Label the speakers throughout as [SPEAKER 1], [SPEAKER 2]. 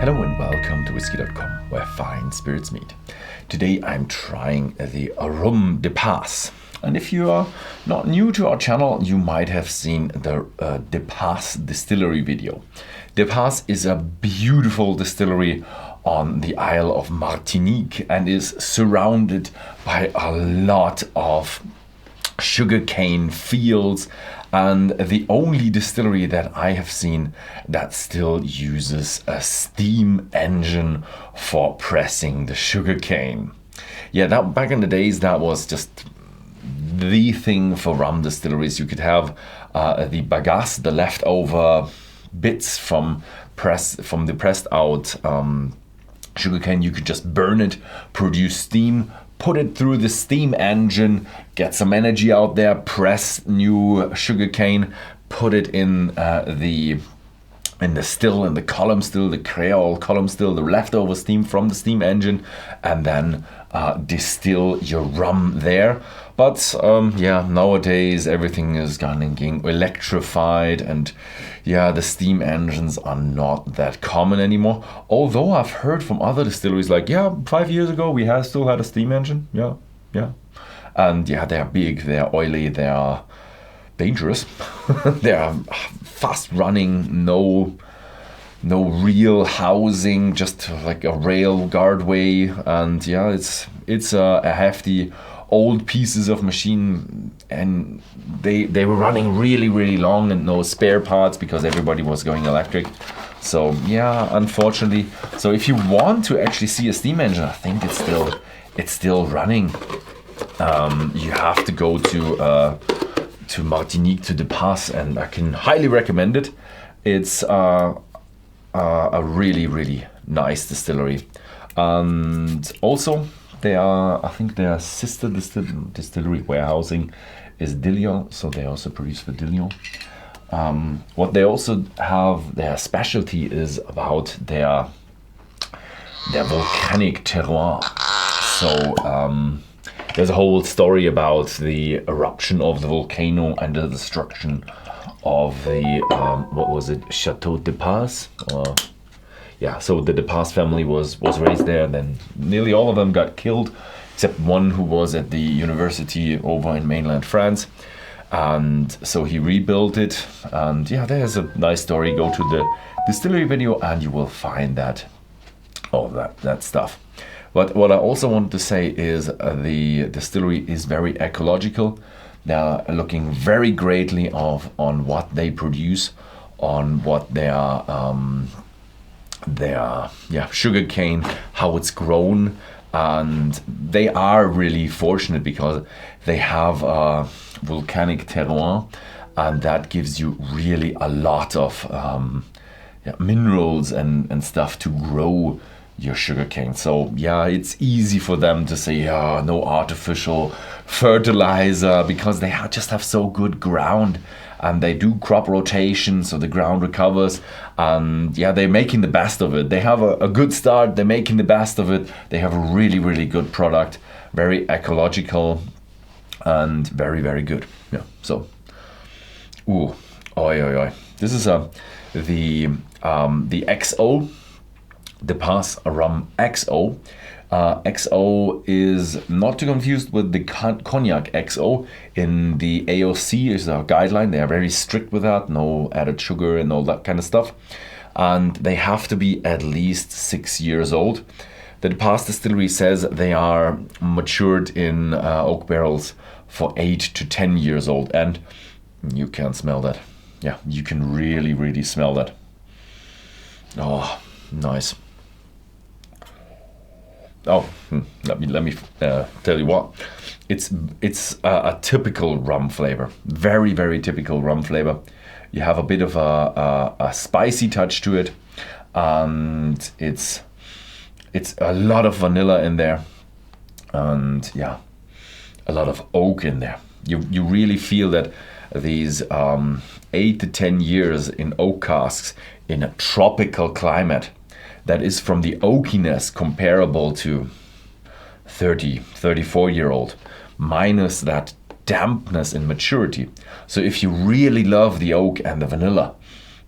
[SPEAKER 1] Hello and welcome to Whisky.com, where fine spirits meet. Today I'm trying the Rhum Depaz. And if you are not new to our channel, you might have seen the Depaz Distillery video. Depaz is a beautiful distillery on the Isle of Martinique and is surrounded by a lot of sugarcane fields, and the only distillery that I have seen that still uses a steam engine for pressing the sugarcane. Yeah, that back in the days, that was just the thing for rum distilleries. You could have the bagasse, the leftover bits from the pressed out sugarcane. You could just burn it, produce steam, put it through the steam engine, get some energy out there, press new sugarcane, put it in the column still, the creole column still, the leftover steam from the steam engine, and then distill your rum there. But nowadays everything is getting electrified, and the steam engines are not that common anymore. Although I've heard from other distilleries, like 5 years ago we still had a steam engine. And they're big, they're oily, they are dangerous. They are fast running, no real housing, just like a rail guardway, and it's a hefty old pieces of machine, and they were running really long and no spare parts because everybody was going electric. So unfortunately, so if you want to actually see a steam engine, I think it's still running. You have to go to Martinique, to Depaz, and I can highly recommend it. It's a really nice distillery, and also I think their sister distillery warehousing is Dillon, so they also produce for Dillon. What they also have, their specialty is about their volcanic terroir. So there's a whole story about the eruption of the volcano and the destruction of the Chateau Depaz. So the Depaz family was raised there. Then nearly all of them got killed, except one who was at the university over in mainland France. And so he rebuilt it. And there's a nice story. Go to the distillery video and you will find all that stuff. But what I also want to say is the distillery is very ecological. They are looking very greatly on what they produce, on what their sugar cane, how it's grown, and they are really fortunate because they have a volcanic terroir, and that gives you really a lot of minerals and stuff to grow your sugarcane. So it's easy for them to say no artificial fertilizer, because they just have so good ground, and they do crop rotation, so the ground recovers, and they're making the best of it. They have a good start, they're making the best of it. They have a really good product, very ecological and very good. So this is the XO, Depaz Rhum XO. XO is not to confuse with the Cognac XO. In the AOC is a guideline. They are very strict with that. No added sugar and all that kind of stuff. And they have to be at least 6 years old. The Depaz distillery says they are matured in oak barrels for 8 to 10 years old. And you can smell that. You can really smell that. Oh, nice. Let me tell you what. It's a typical rum flavor, very typical rum flavor. You have a bit of a spicy touch to it, and it's a lot of vanilla in there, and a lot of oak in there. You really feel that these 8 to 10 years in oak casks in a tropical climate, that is from the oakiness comparable to 34-year-old, minus that dampness in maturity. So if you really love the oak and the vanilla,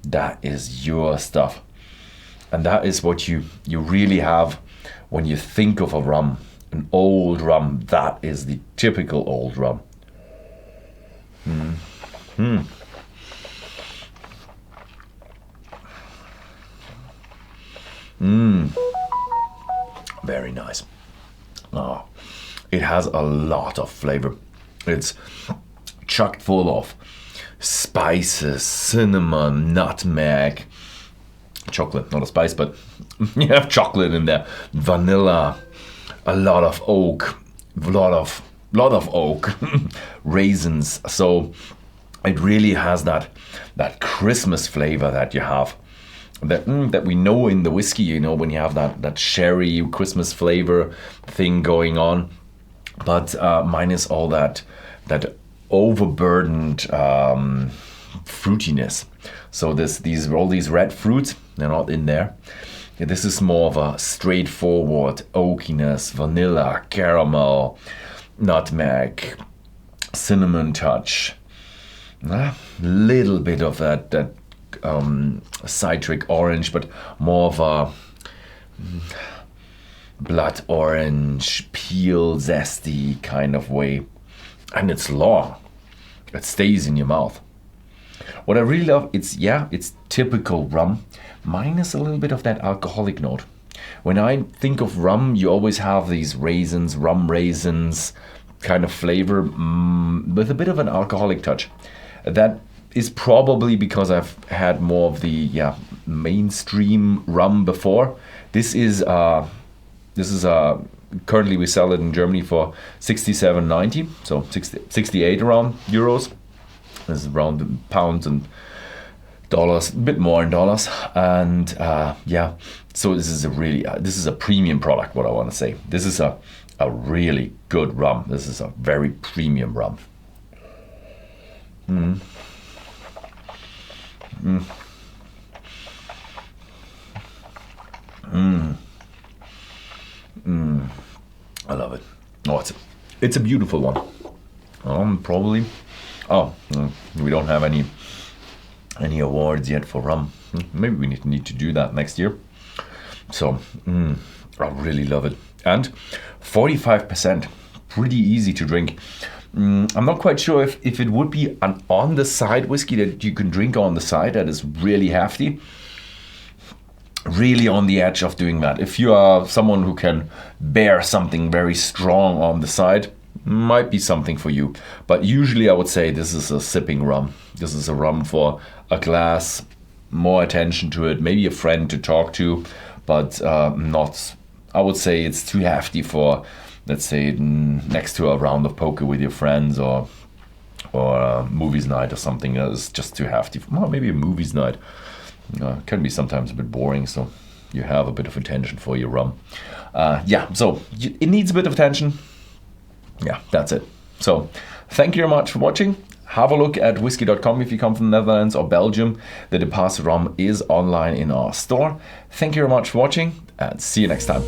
[SPEAKER 1] that is your stuff. And that is what you really have when you think of a rum, an old rum. That is the typical old rum. Very nice. Oh, it has a lot of flavor. It's chock full of spices, cinnamon, nutmeg, chocolate, not a spice, but you have chocolate in there, vanilla, a lot of oak, lot of oak, raisins. So it really has that Christmas flavor that you have, that we know in the whiskey. You know, when you have that sherry Christmas flavor thing going on, but minus all that overburdened fruitiness. So all these red fruits, they're not in there. Yeah, this is more of a straightforward oakiness, vanilla, caramel, nutmeg, cinnamon touch, little bit of that citric orange, but more of a blood orange, peel, zesty kind of way. And it's long. It stays in your mouth. What I really love, it's typical rum, minus a little bit of that alcoholic note. When I think of rum, you always have these raisins, rum raisins kind of flavor, with a bit of an alcoholic touch. That is probably because I've had more of the mainstream rum before. This is currently we sell it in Germany for 67.90, so 68 around euros. This is around pounds and dollars, a bit more in dollars. And so this is a premium product. What I want to say, this is a really good rum. This is a very premium rum. I love it. Oh, it's a beautiful one. Probably. We don't have any awards yet for rum. Maybe we need to do that next year. So I really love it. And 45%, pretty easy to drink. I'm not quite sure if it would be an on the side whiskey that you can drink on the side that is really hefty. Really on the edge of doing that. If you are someone who can bear something very strong on the side, might be something for you. But usually I would say this is a sipping rum. This is a rum for a glass, more attention to it, maybe a friend to talk to, but not, I would say it's too hefty for, let's say, next to a round of poker with your friends or a movies night or something that is just too hefty. Well, maybe a movies night. Can be sometimes a bit boring, so you have a bit of attention for your rum. So it needs a bit of attention. Yeah, that's it. So thank you very much for watching. Have a look at Whisky.com if you come from the Netherlands or Belgium. The Depaz rum is online in our store. Thank you very much for watching, and see you next time.